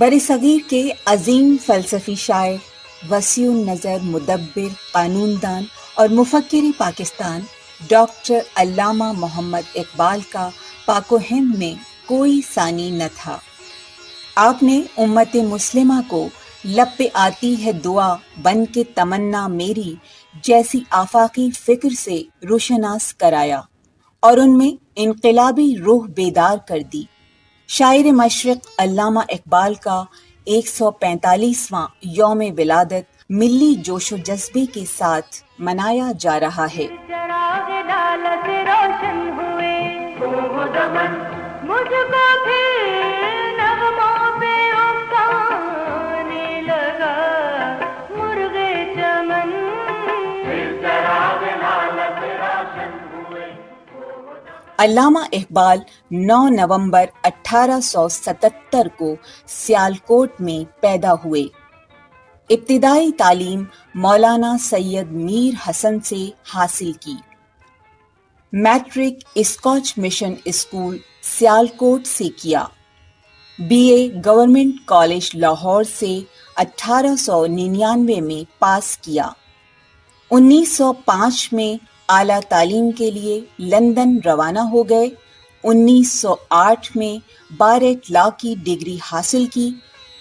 برصغیر کے عظیم فلسفی شاعر، وسیع النظر مدبر، قانون دان اور مفکر پاکستان ڈاکٹر علامہ محمد اقبال کا پاک و ہند میں کوئی ثانی نہ تھا۔ آپ نے امت مسلمہ کو لب پہ آتی ہے دعا بن کے تمنا میری جیسی آفاقی فکر سے روشناس کرایا اور ان میں انقلابی روح بیدار کر دی۔ شاعر مشرق علامہ اقبال کا 145واں یوم ولادت ملی جوش و جذبے کے ساتھ منایا جا رہا ہے۔ چراغ دولت روشن ہوئے وہ دمن مجھ کو پھر نغموں پہ افتانے لگا مرغ چمن چراغ دولت روشن ہوئے۔ علامہ اقبال 9 نومبر 1877 کو سیالکوٹ میں پیدا ہوئے۔ ابتدائی تعلیم مولانا سید میر حسن سے حاصل کی۔ Matric Scotch mission school Sialkot سے کیا۔ BA گورنمنٹ کالج لاہور سے 1899 میں پاس کیا۔ 1905 میں اعلیٰ تعلیم کے لیے لندن روانہ ہو گئے۔ 1908 میں بار ایٹ لا کی ڈگری حاصل کی۔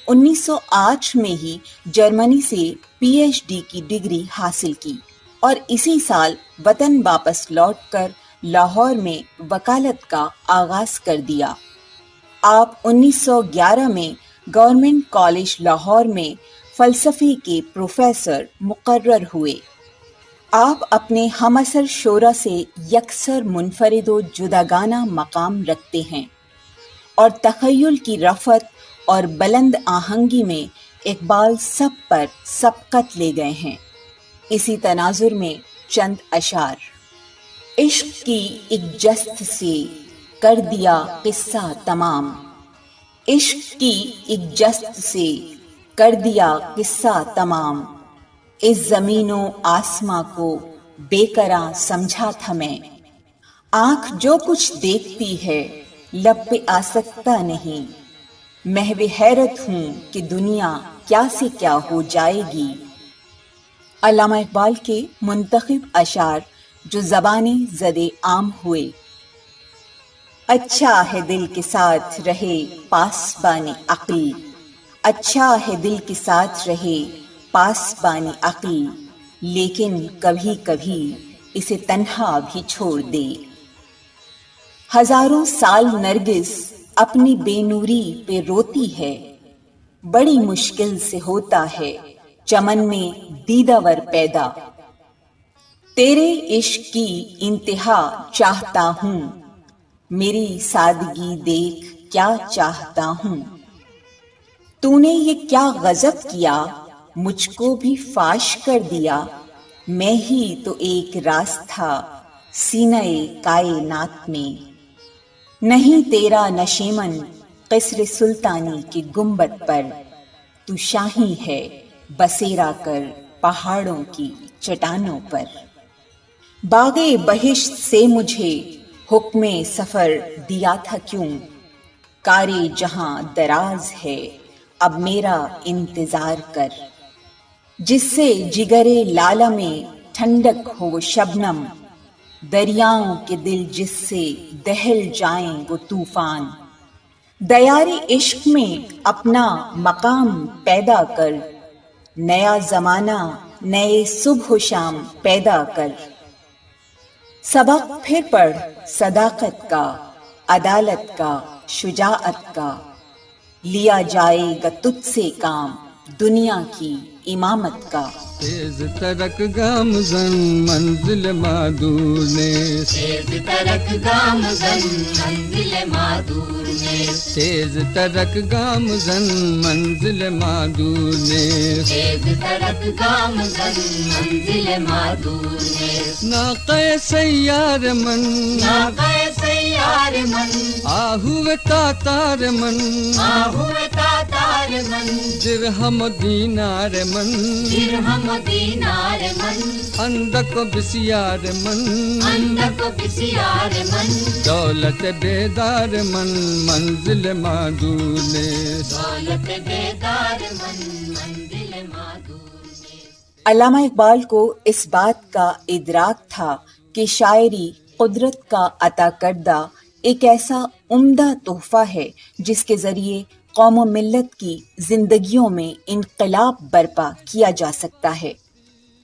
1908 میں ہی جرمنی سے PhD کی ڈگری حاصل کی اور اسی سال وطن واپس لوٹ کر لاہور میں وکالت کا آغاز کر دیا۔ آپ 1911 میں گورنمنٹ کالج لاہور میں فلسفے کے پروفیسر مقرر ہوئے۔ آپ اپنے ہم عصر شعراء سے یکسر منفرد و جداگانہ مقام رکھتے ہیں اور تخیل کی رفعت اور بلند آہنگی میں اقبال سب پر سبقت لے گئے ہیں۔ اسی تناظر میں چند اشعار۔ عشق کی ایک جست سے کر دیا قصہ تمام، عشق کی ایک جست سے کر دیا قصہ تمام، اس زمین و آسماں کو بے قرار سمجھا تھا میں، آنکھ جو کچھ دیکھتی ہے لب پہ آ سکتا نہیں، محو حیرت ہوں کہ دنیا کیا سے کیا ہو جائے گی۔ علامہ اقبال کے منتخب اشعار جو زبان زد عام ہوئے۔ اچھا ہے دل کے ساتھ رہے پاسبان عقل، اچھا ہے دل کے ساتھ رہے پاسبان عقل، لیکن کبھی کبھی اسے تنہا بھی چھوڑ دے۔ ہزاروں سال نرگس اپنی بے نوری پہ روتی ہے، بڑی مشکل سے ہوتا ہے چمن میں دیدہ ور پیدا، تیرے عشق کی انتہا چاہتا ہوں، میری سادگی دیکھ کیا چاہتا ہوں، تو نے یہ کیا غضب کیا مجھ کو بھی فاش کر دیا، میں ہی تو ایک راز تھا سینہ کائنات میں، نہیں تیرا نشیمن قصر سلطانی کے گنبد پر، تو شاہی ہے بسیرا کر پہاڑوں کی چٹانوں پر، باغ بہشت سے مجھے حکم سفر دیا تھا کیوں، کار جہاں دراز ہے اب میرا انتظار کر، جس سے جگر لالہ میں ٹھنڈک ہو شبنم، دریاؤں کے دل جس سے دہل جائیں وہ طوفان، دیار عشق میں اپنا مقام پیدا کر، نیا زمانہ نئے صبح و شام پیدا کر، سبق پھر پڑھ صداقت کا، عدالت کا، شجاعت کا، لیا جائے گا تجھ سے کام دنیا کی امامت کا۔ تیز ترک گام زن منزل مادور نے، تیز ترک گام زن منزل مادور نے، تیز ترک گام زن منزل مادور نے، تیز ترک گام زن منزل مادور نے، ناقہ سیار من، ناقہ بسیار من آہوے تاتار من آہوے تاتار من درہم و دینار من درہم و دینار من اندک و بسیار من اندک و بسیار من دولت بیدار من منزل معدود نیست دولت بیدار من منزل معدود نیست۔ علامہ اقبال کو اس بات کا ادراک تھا کہ شاعری قدرت کا عطا کردہ ایک ایسا عمدہ تحفہ ہے جس کے ذریعے قوم و ملت کی زندگیوں میں انقلاب برپا کیا جا سکتا ہے۔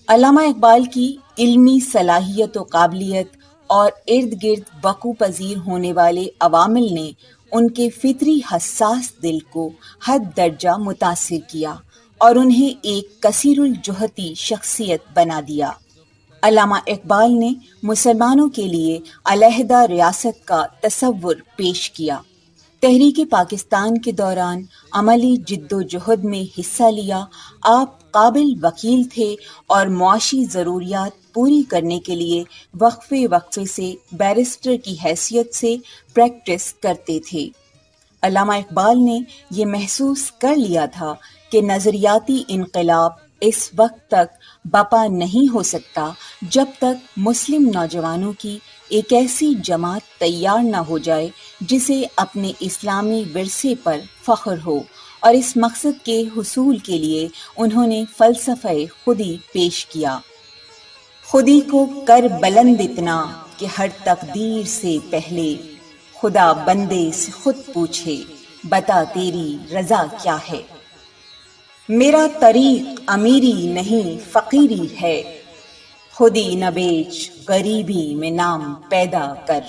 علامہ اقبال کی علمی صلاحیت و قابلیت اور ارد گرد وقوع پذیر ہونے والے عوامل نے ان کے فطری حساس دل کو حد درجہ متاثر کیا اور انہیں ایک کثیر الجہتی شخصیت بنا دیا۔ علامہ اقبال نے مسلمانوں کے لیے علیحدہ ریاست کا تصور پیش کیا۔ تحریک پاکستان کے دوران عملی جد و جہد میں حصہ لیا۔ آپ قابل وکیل تھے اور معاشی ضروریات پوری کرنے کے لیے وقفے وقفے سے بیرسٹر کی حیثیت سے پریکٹس کرتے تھے۔ علامہ اقبال نے یہ محسوس کر لیا تھا کہ نظریاتی انقلاب اس وقت تک بپا نہیں ہو سکتا جب تک مسلم نوجوانوں کی ایک ایسی جماعت تیار نہ ہو جائے جسے اپنے اسلامی ورثے پر فخر ہو، اور اس مقصد کے حصول کے لیے انہوں نے فلسفہ خودی پیش کیا۔ خودی کو کر بلند اتنا کہ ہر تقدیر سے پہلے خدا بندے سے خود پوچھے بتا تیری رضا کیا ہے۔ میرا طریق امیری نہیں فقیری ہے، خودی نہ بیچ غریبی میں نام پیدا کر۔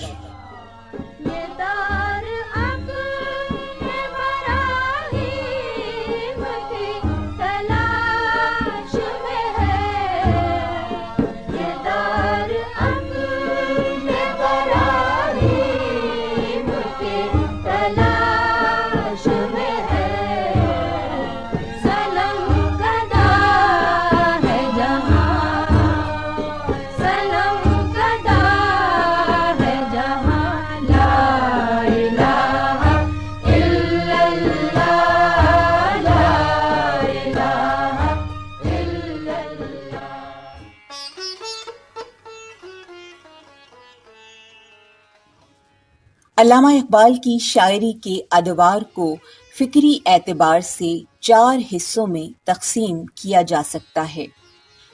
علامہ اقبال کی شاعری کے ادوار کو فکری اعتبار سے 4 حصوں میں تقسیم کیا جا سکتا ہے۔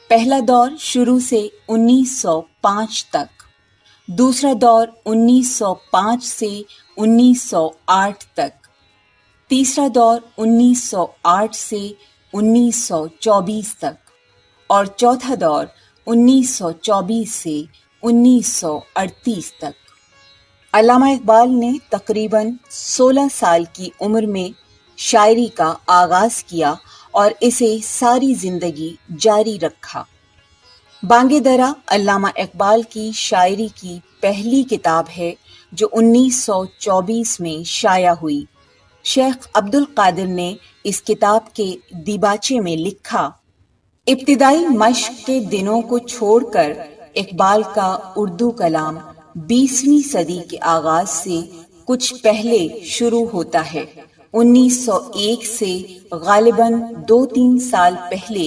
پہلا دور شروع سے 1905 تک، دوسرا دور 1905 سے 1908 تک، تیسرا دور 1908 سے 1924 تک، اور چوتھا دور 1924 سے 1938 تک۔ علامہ اقبال نے تقریباً 16 سال کی عمر میں شاعری کا آغاز کیا اور اسے ساری زندگی جاری رکھا۔ بانگ درا علامہ اقبال کی شاعری کی پہلی کتاب ہے جو 1924 میں شائع ہوئی۔ شیخ عبد القادر نے اس کتاب کے دیباچے میں لکھا، ابتدائی مشق کے دنوں کو چھوڑ کر اقبال کا اردو کلام 20ویں صدی کے آغاز سے کچھ پہلے شروع ہوتا ہے۔ 1901 سے غالباً 2-3 سال پہلے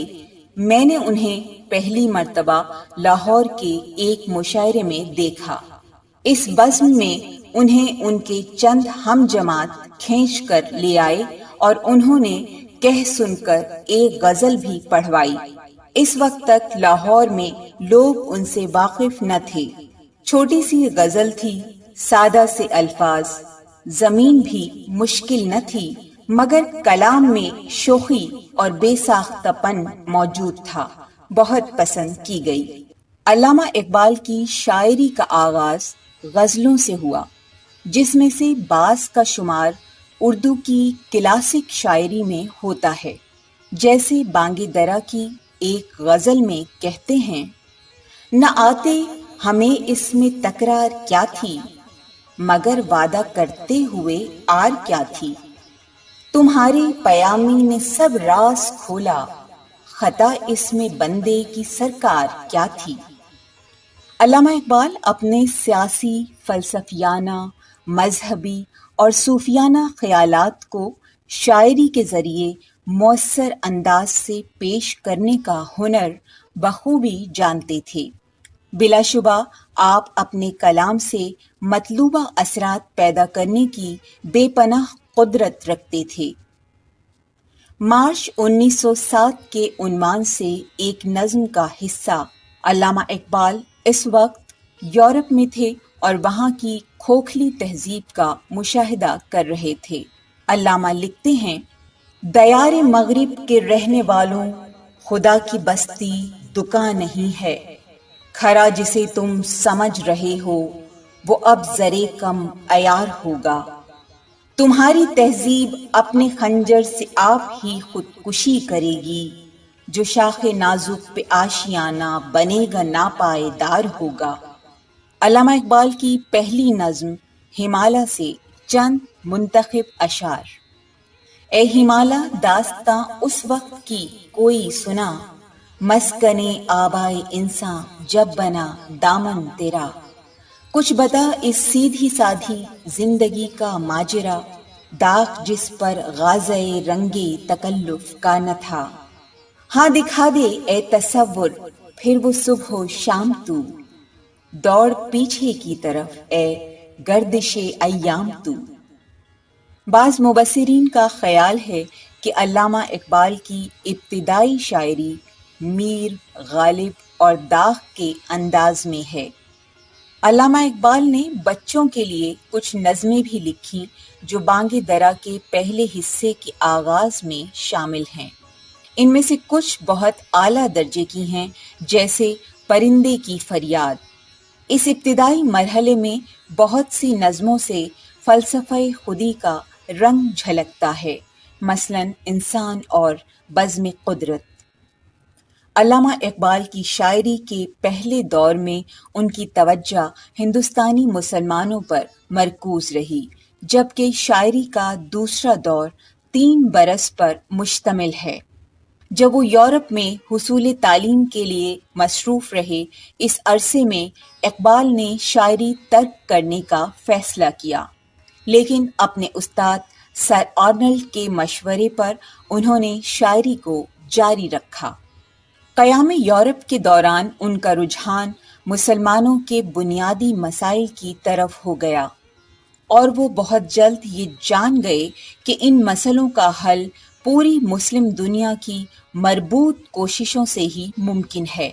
میں نے انہیں پہلی مرتبہ لاہور کے ایک مشاعرے میں دیکھا۔ اس بزم میں انہیں ان کے چند ہم جماعت کھینچ کر لے آئے اور انہوں نے کہہ سن کر ایک غزل بھی پڑھوائی۔ اس وقت تک لاہور میں لوگ ان سے واقف نہ تھے۔ چھوٹی سی غزل تھی، سادہ سے الفاظ، زمین بھی مشکل نہ تھی، مگر کلام میں شوخی اور بے ساختہ پن موجود تھا، بہت پسند کی گئی۔ علامہ اقبال کی شاعری کا آغاز غزلوں سے ہوا، جس میں سے بعض کا شمار اردو کی کلاسک شاعری میں ہوتا ہے، جیسے بانگ درا کی ایک غزل میں کہتے ہیں، نہ آتے ہمیں اس میں تکرار کیا تھی، مگر وعدہ کرتے ہوئے آر کیا تھی، تمہارے پیامی نے سب راز کھولا، خطا اس میں بندے کی سرکار کیا تھی۔ علامہ اقبال اپنے سیاسی، فلسفیانہ مذہبی اور صوفیانہ خیالات کو شاعری کے ذریعے مؤثر انداز سے پیش کرنے کا ہنر بخوبی جانتے تھے۔ بلا شبہ آپ اپنے کلام سے مطلوبہ اثرات پیدا کرنے کی بے پناہ قدرت رکھتے تھے۔ مارچ 1907 کے عنوان سے ایک نظم کا حصہ علامہ اقبال اس وقت یورپ میں تھے اور وہاں کی کھوکھلی تہذیب کا مشاہدہ کر رہے تھے۔ علامہ لکھتے ہیں، دیار مغرب کے رہنے والوں، خدا کی بستی دکان نہیں ہے، کھرا جسے تم سمجھ رہے ہو وہ اب زرے کم عیار ہوگا۔ تمہاری تہذیب اپنے خنجر سے آپ ہی خودکشی کرے گی، جو شاخ نازک پہ آشیانہ بنے گا ناپائیدار ہوگا۔ علامہ اقبال کی پہلی نظم ہمالہ سے چند منتخب اشعار۔ اے ہمالہ داستاں اس وقت کی کوئی سنا، مسکنے آبائے انساں جب بنا دامن تیرا۔ کچھ بتا اس سیدھی سادھی زندگی کا ماجرا، داغ جس پر غازۂ رنگے تکلف کا نہ تھا۔ ہاں دکھا دے اے تصور پھر وہ صبح و شام تو، دوڑ پیچھے کی طرف اے گردش ایام تو۔ بعض مبصرین کا خیال ہے کہ علامہ اقبال کی ابتدائی شاعری میر، غالب اور داغ کے انداز میں ہے۔ علامہ اقبال نے بچوں کے لیے کچھ نظمیں بھی لکھیں جو بانگ درا کے پہلے حصے کے آغاز میں شامل ہیں۔ ان میں سے کچھ بہت اعلیٰ درجے کی ہیں، جیسے پرندے کی فریاد۔ اس ابتدائی مرحلے میں بہت سی نظموں سے فلسفہ خودی کا رنگ جھلکتا ہے، مثلاً انسان اور بزم قدرت۔ علامہ اقبال کی شاعری کے پہلے دور میں ان کی توجہ ہندوستانی مسلمانوں پر مرکوز رہی، جبکہ شاعری کا دوسرا دور 3 برس پر مشتمل ہے۔ جب وہ یورپ میں حصول تعلیم کے لیے مصروف رہے، اس عرصے میں اقبال نے شاعری ترک کرنے کا فیصلہ کیا، لیکن اپنے استاد سر آرنلڈ کے مشورے پر انہوں نے شاعری کو جاری رکھا۔ قیام یورپ کے دوران ان کا رجحان مسلمانوں کے بنیادی مسائل کی طرف ہو گیا، اور وہ بہت جلد یہ جان گئے کہ ان مسئلوں کا حل پوری مسلم دنیا کی مربوط کوششوں سے ہی ممکن ہے۔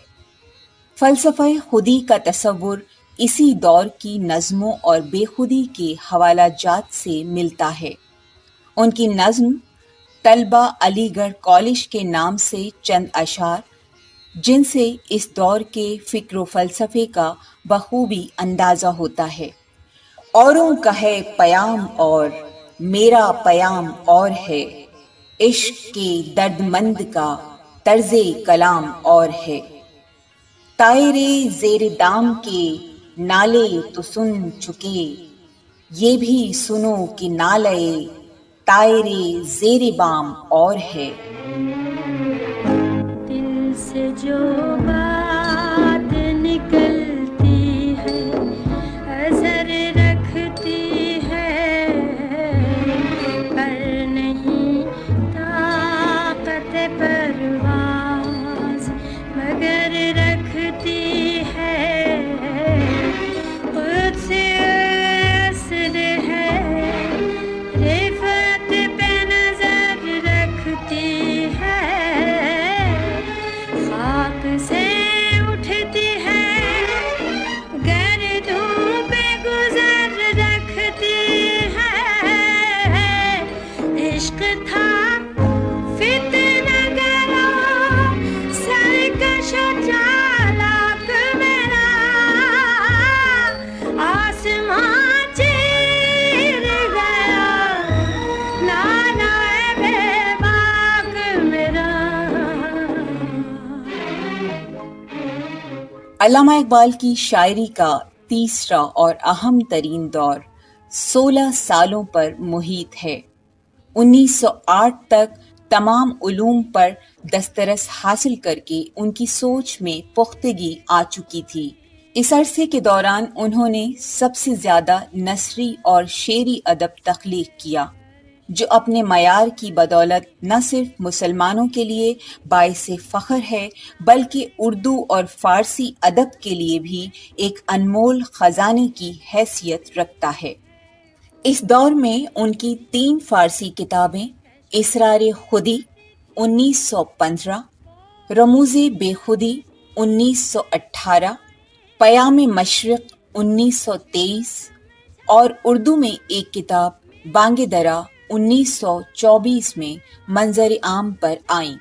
فلسفہ خودی کا تصور اسی دور کی نظموں اور بے خودی کے حوالہ جات سے ملتا ہے۔ ان کی نظم طلبہ علی گڑھ کالج کے نام سے چند اشعار، جن سے اس دور کے فکر و فلسفے کا بخوبی اندازہ ہوتا ہے۔ اوروں کا ہے پیام اور میرا پیام اور ہے، عشق کے درد مند کا طرز کلام اور ہے۔ طائرے زیر دام کے نالے تو سن چکے، یہ بھی سنو کہ نالے طائرے زیر بام اور ہے۔ دل سے جو بات نکلتی ہے اثر رکھتی ہے، پر نہیں طاقت پرواز مگر رکھتی ہے، خود سے اصل ہے رفعت پہ نظر رکھتی ہے، خاک سے اٹھتی ہے گردوں پہ گزر رکھتی ہے، عشق تھا فتنہ گرا سرکش و چالاک میرا، آسمان چیر گیا نالا بے باک میرا۔ علامہ اقبال کی شاعری کا تیسرا اور اہم ترین دور 16 سالوں پر محیط ہے۔ 1908 تک تمام علوم پر دسترس حاصل کر کے ان کی سوچ میں پختگی آ چکی تھی، اس عرصے کے دوران انہوں نے سب سے زیادہ نثری اور شعری ادب تخلیق کیا، جو اپنے معیار کی بدولت نہ صرف مسلمانوں کے لیے باعث فخر ہے بلکہ اردو اور فارسی ادب کے لیے بھی ایک انمول خزانے کی حیثیت رکھتا ہے۔ اس دور میں ان کی 3 فارسی کتابیں اسرار خودی 1915، رموز بے خودی 1918، پیام مشرق 1923 اور اردو میں ایک کتاب بانگ درا 1924 میں منظر عام پر آئیں۔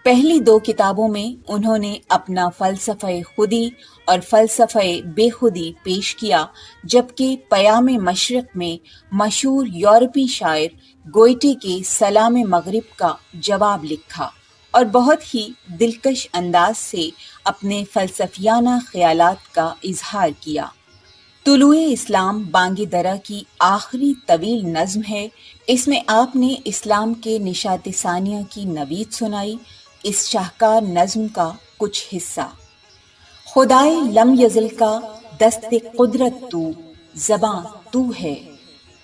پہلی 2 کتابوں میں انہوں نے اپنا فلسفہ خودی اور فلسفہ بے خودی پیش کیا، جبکہ پیام مشرق میں مشہور یورپی شاعر گوئٹے کے سلام مغرب کا جواب لکھا اور بہت ہی دلکش انداز سے اپنے فلسفیانہ خیالات کا اظہار کیا۔ طلوع اسلام بانگ درا کی آخری طویل نظم ہے۔ اس میں آپ نے اسلام کے نشاط ثانیہ کی نوید سنائی۔ اس شاہکار نظم کا کچھ حصہ: خدائے لم یزل کا دست قدرت تو، زباں تو ہے،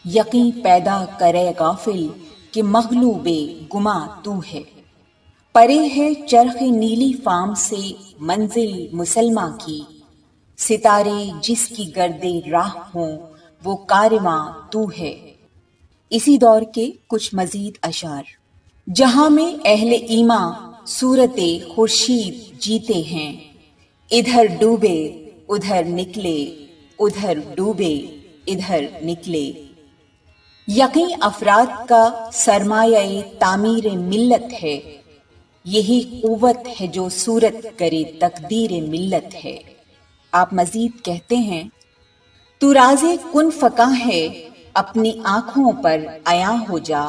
یقین پیدا کرے غافل کہ مغلوب گماں تو ہے۔ پرے ہے چرخ نیلی فام سے منزل مسلمہ کی، ستارے جس کی گردے راہ ہوں وہ کارواں تو ہے۔ اسی دور کے کچھ مزید اشعار: جہاں میں اہل ایماں صورت خورشید جیتے ہیں، ادھر ڈوبے ادھر نکلے، ادھر ڈوبے ادھر نکلے۔ یقین افراد کا سرمایہ تعمیر ملت ہے، یہی قوت ہے جو صورت کرے تقدیر ملت ہے۔ آپ مزید کہتے ہیں: تو راز کن فکاں ہے، اپنی آنکھوں پر عیاں ہو جا۔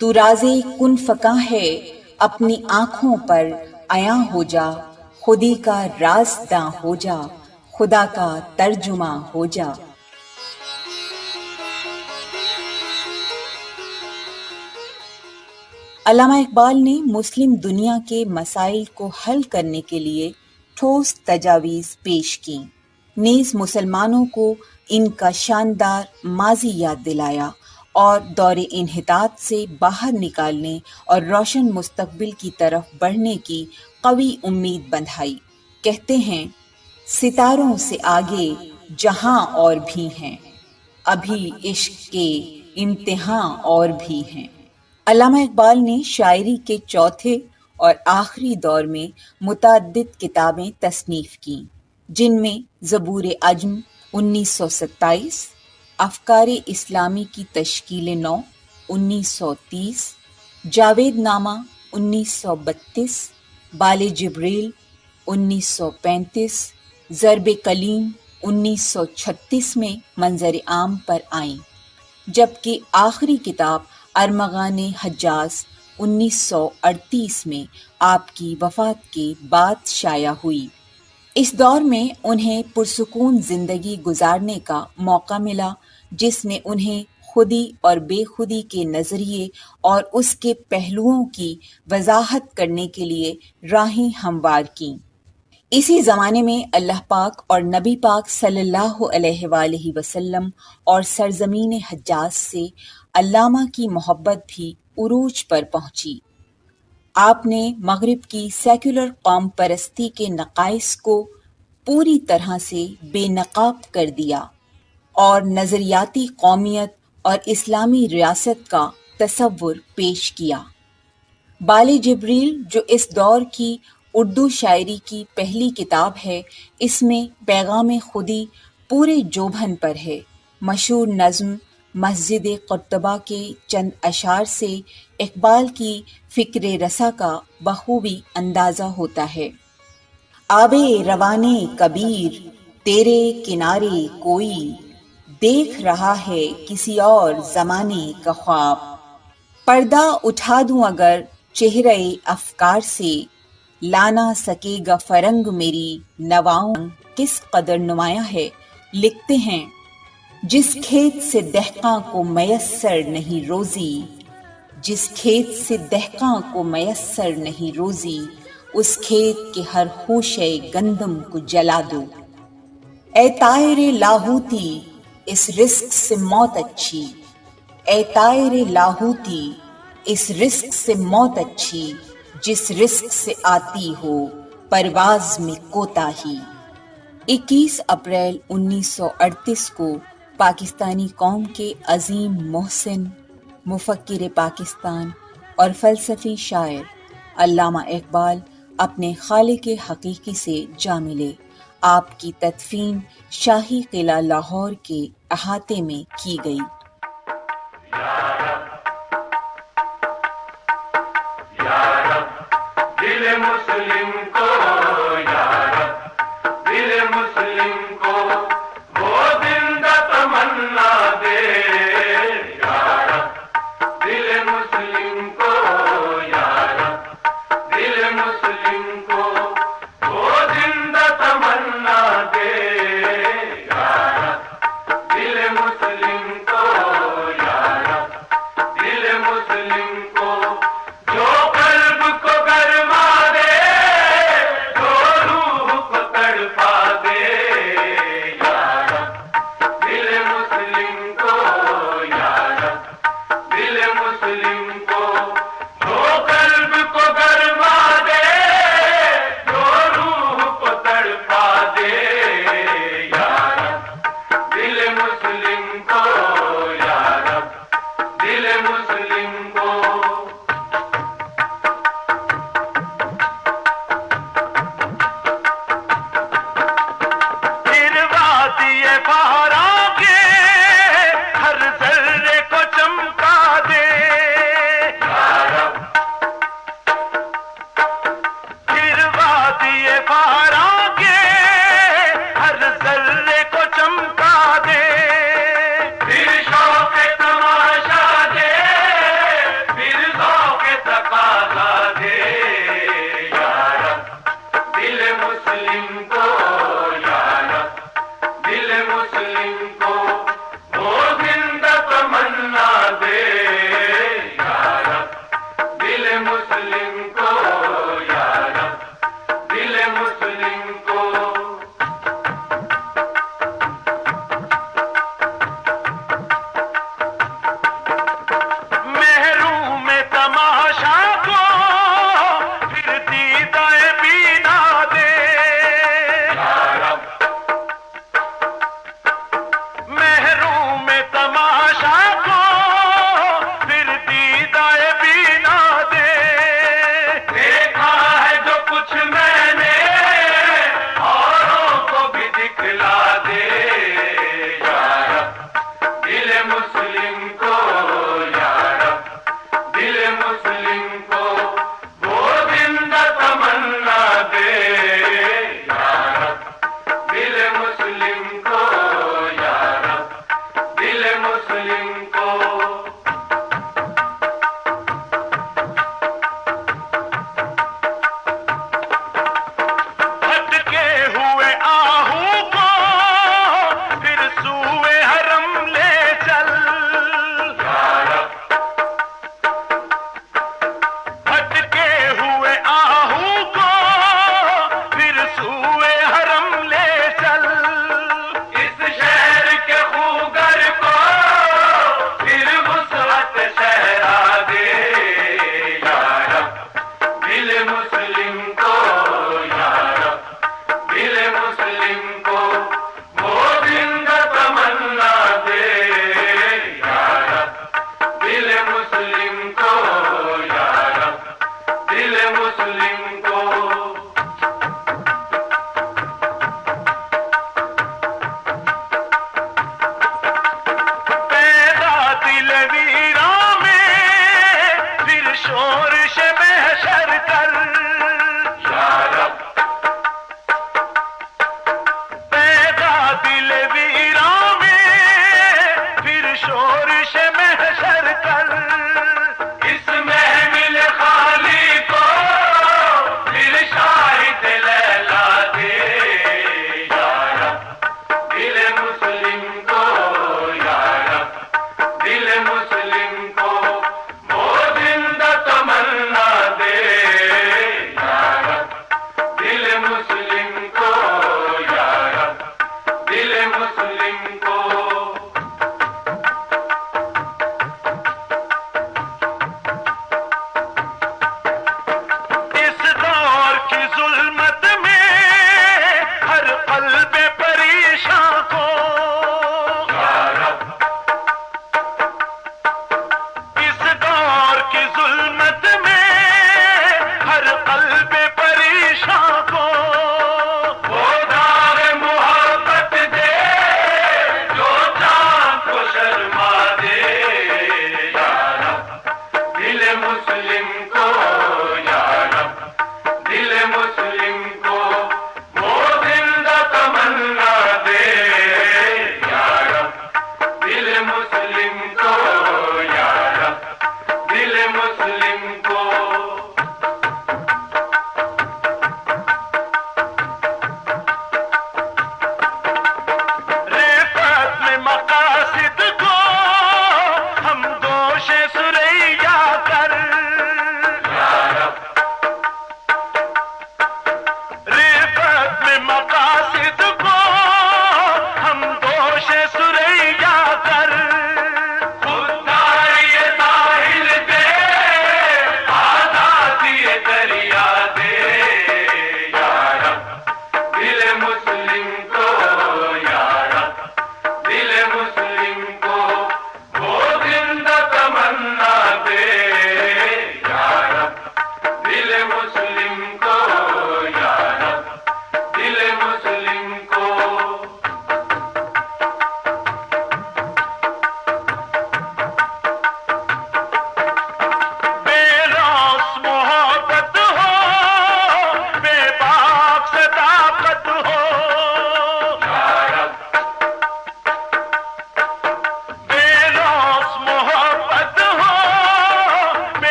تو راز کن فکاں ہے، اپنی آنکھوں پر عیاں ہو جا۔ خودی کا رازداں ہو جا، خدا کا ترجمہ ہو جا۔ علامہ اقبال نے مسلم دنیا کے مسائل کو حل کرنے کے لیے ٹھوس تجاویز پیش کیں، نیز مسلمانوں کو ان کا شاندار ماضی یاد دلایا اور دور انحطاط سے باہر نکالنے اور روشن مستقبل کی طرف بڑھنے کی قوی امید بندھائی۔ کہتے ہیں: ستاروں سے آگے جہاں اور بھی ہیں، ابھی عشق کے امتحاں اور بھی ہیں۔ علامہ اقبال نے شاعری کے چوتھے اور آخری دور میں متعدد کتابیں تصنیف کیں، جن میں زبور عجم 1927، افکار اسلامی کی تشکیل نو 1930، جاوید نامہ 1932، بال جبریل 1935، ضرب کلیم 1936 میں منظر عام پر آئیں، جبکہ آخری کتاب ارمغان حجاز 1938 میں آپ کی وفات کے بعد شائع ہوئی۔ اس دور میں انہیں پرسکون زندگی گزارنے کا موقع ملا، جس نے انہیں خودی اور بے خودی کے نظریے اور اس کے پہلوؤں کی وضاحت کرنے کے لیے راہیں ہموار کیں۔ اسی زمانے میں اللہ پاک اور نبی پاک صلی اللہ علیہ وآلہ وسلم اور سرزمین حجاز سے علامہ کی محبت بھی عروج پر پہنچی۔ آپ نے مغرب کی سیکولر قوم پرستی کے نقائص کو پوری طرح سے بے نقاب کر دیا اور نظریاتی قومیت اور اسلامی ریاست کا تصور پیش کیا۔ بال جبریل، جو اس دور کی اردو شاعری کی پہلی کتاب ہے، اس میں پیغام خودی پورے جوبھن پر ہے۔ مشہور نظم مسجد قرطبہ کے چند اشعار سے اقبال کی فکر رسا کا بخوبی اندازہ ہوتا ہے۔ آب روانے کبیر تیرے کنارے کوئی، دیکھ رہا ہے کسی اور زمانے کا خواب۔ پردہ اٹھا دوں اگر چہرہ افکار سے، لانا سکے گا فرنگ میری نواؤں کس قدر نمایاں ہے۔ لکھتے ہیں: جس کھیت سے دہقاں کو میسر نہیں روزی، جس کھیت سے دہقاں کو میسر نہیں روزی، اس کھیت کے ہر خوشے گندم کو جلا دو۔ اے طائر لاہوتی اس رزق سے موت اچھی، اے طائر لاہوتی اس رزق سے موت اچھی، جس رزق سے آتی ہو پرواز میں کوتاہی۔ 21 اپریل 1938 کو پاکستانی قوم کے عظیم محسن، مفکر پاکستان اور فلسفی شاعر علامہ اقبال اپنے خالق حقیقی سے جا ملے۔ آپ کی تدفین شاہی قلعہ لاہور کے احاطے میں کی گئی۔ دل مسلم کو دل مسلم کو وہ زندہ تمنا دے، دل مسلم کو دل مسلم کو وہ زندہ تمنا دے، دل مسلم کو دل مسلم کو جو قلب کو گرما دے، جو روح کو تڑپا دے، دل مسلم کو دل مسلم کو جو قلب کو گرما دے، جو روح کو تڑپا دے، دل مسلم کو دل مسلم کو دیے بہارا کے ہر ذرے کو چمکا دے، گروا دیے بہارا کے ہر ذرے کو چمکا دے، پھر شوق تماشا دے، پھر ذوق تقاضا دے، دل مسلم کو دل مسلم کو وہ زندہ تمنا دے، دل مسلم کو دل مسلم کو محروم تماشا کو پھر دیدائے بینا دے، محروم تماشا کو پھر دیدائے بینا دے، دیکھا ہے جو کچھ میں نے اوروں کو بھی دکھلا دے، دل مسلم کو دل مسلم کو وہ زندہ تمنا دے، دل مسلم کو دل مسلم کو بھٹکے ہوئے آہو کو پھر سوئے حرم لے چل، بھٹکے ہوئے آہو کو پھر سوئے حرم لے چل، اس شہر کے خوگر کو پھر وسعت شہرا دے، دل مسلم کو دل مسلم کو وہ زندہ تمنا دے، دل مسلم کو دل مسلم کو